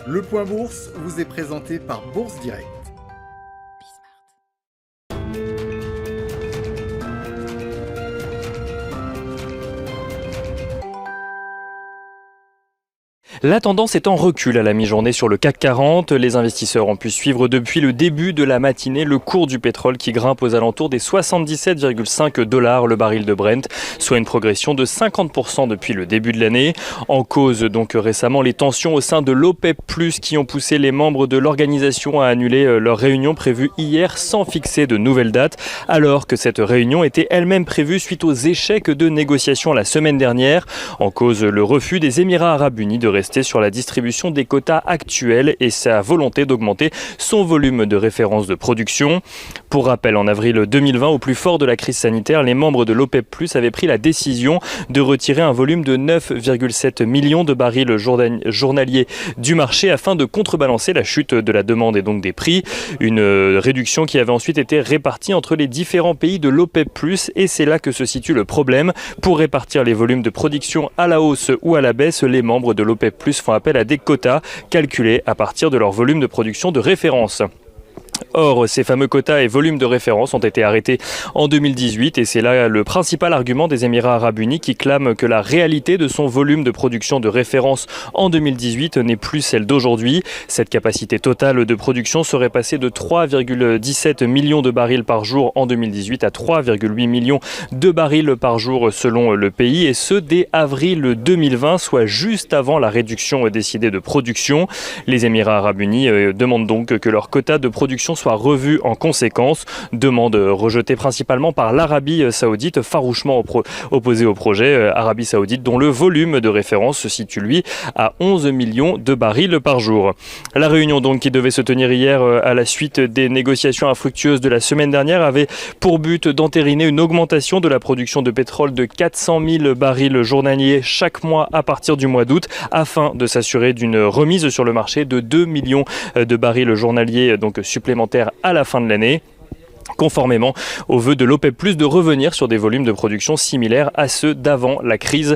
Le Point Bourse vous est présenté par Bourse Direct. La tendance est en recul à la mi-journée sur le CAC 40. Les investisseurs ont pu suivre depuis le début de la matinée le cours du pétrole qui grimpe aux alentours des 77,5 $ le baril de Brent, soit une progression de 50% depuis le début de l'année. En cause donc récemment les tensions au sein de l'OPEP+, qui ont poussé les membres de l'organisation à annuler leur réunion prévue hier sans fixer de nouvelles dates, alors que cette réunion était elle-même prévue suite aux échecs de négociations la semaine dernière. En cause le refus des Émirats arabes unis de rester sur la distribution des quotas actuels et sa volonté d'augmenter son volume de référence de production. Pour rappel, en avril 2020, au plus fort de la crise sanitaire, les membres de l'OPEP+ avaient pris la décision de retirer un volume de 9,7 millions de barils journaliers du marché afin de contrebalancer la chute de la demande et donc des prix. Une réduction qui avait ensuite été répartie entre les différents pays de l'OPEP+, et c'est là que se situe le problème. Pour répartir les volumes de production à la hausse ou à la baisse, les membres de l'OPEP+ font appel à des quotas calculés à partir de leur volume de production de référence. Or, ces fameux quotas et volumes de référence ont été arrêtés en 2018 et c'est là le principal argument des Émirats arabes unis qui clament que la réalité de son volume de production de référence en 2018 n'est plus celle d'aujourd'hui. Cette capacité totale de production serait passée de 3,17 millions de barils par jour en 2018 à 3,8 millions de barils par jour selon le pays, et ce dès avril 2020, soit juste avant la réduction décidée de production. Les Émirats arabes unis demandent donc que leur quota de production soit revu en conséquence, demande rejetée principalement par l'Arabie saoudite, farouchement opposée au projet. Arabie saoudite dont le volume de référence se situe lui à 11 millions de barils par jour. La réunion donc qui devait se tenir hier à la suite des négociations infructueuses de la semaine dernière avait pour but d'entériner une augmentation de la production de pétrole de 400 000 barils journaliers chaque mois à partir du mois d'août, afin de s'assurer d'une remise sur le marché de 2 millions de barils journaliers donc supplémentaires à la fin de l'année, conformément au vœu de l'OPEP+, de revenir sur des volumes de production similaires à ceux d'avant la crise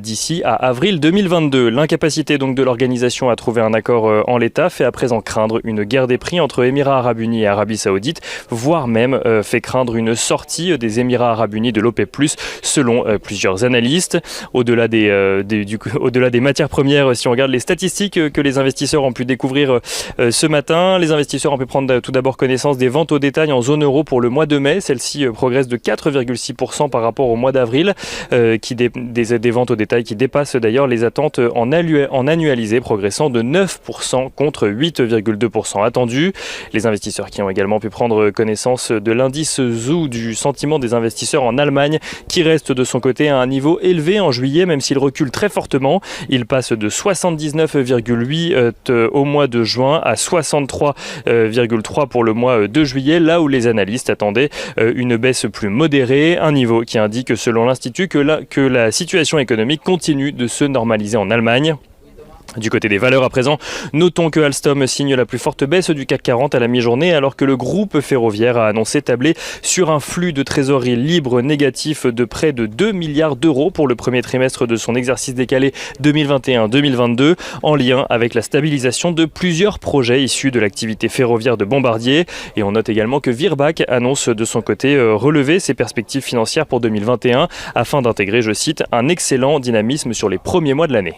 d'ici à avril 2022. L'incapacité donc de l'organisation à trouver un accord en l'état fait à présent craindre une guerre des prix entre Émirats arabes unis et Arabie saoudite, voire même fait craindre une sortie des Émirats arabes unis de l'OPEP+, selon plusieurs analystes. Au-delà des matières premières, si on regarde les statistiques que les investisseurs ont pu découvrir ce matin, les investisseurs ont pu prendre tout d'abord connaissance des ventes au détail en zone euro pour le mois de mai. Celle-ci progresse de 4,6% par rapport au mois d'avril, des ventes au détail qui dépassent d'ailleurs les attentes en annualisé, progressant de 9% contre 8,2% attendu. Les investisseurs qui ont également pu prendre connaissance de l'indice ZOO du sentiment des investisseurs en Allemagne, qui reste de son côté à un niveau élevé en juillet, même s'il recule très fortement. Il passe de 79,8 au mois de juin à 63,3 pour le mois de juillet, là où les analystes attendaient une baisse plus modérée, un niveau qui indique selon l'Institut que la situation économique continue de se normaliser en Allemagne. Du côté des valeurs à présent, notons que Alstom signe la plus forte baisse du CAC 40 à la mi-journée, alors que le groupe ferroviaire a annoncé tabler sur un flux de trésorerie libre négatif de près de 2 milliards d'euros pour le premier trimestre de son exercice décalé 2021-2022, en lien avec la stabilisation de plusieurs projets issus de l'activité ferroviaire de Bombardier. Et on note également que Virbac annonce de son côté relever ses perspectives financières pour 2021 afin d'intégrer, je cite, un excellent dynamisme sur les premiers mois de l'année.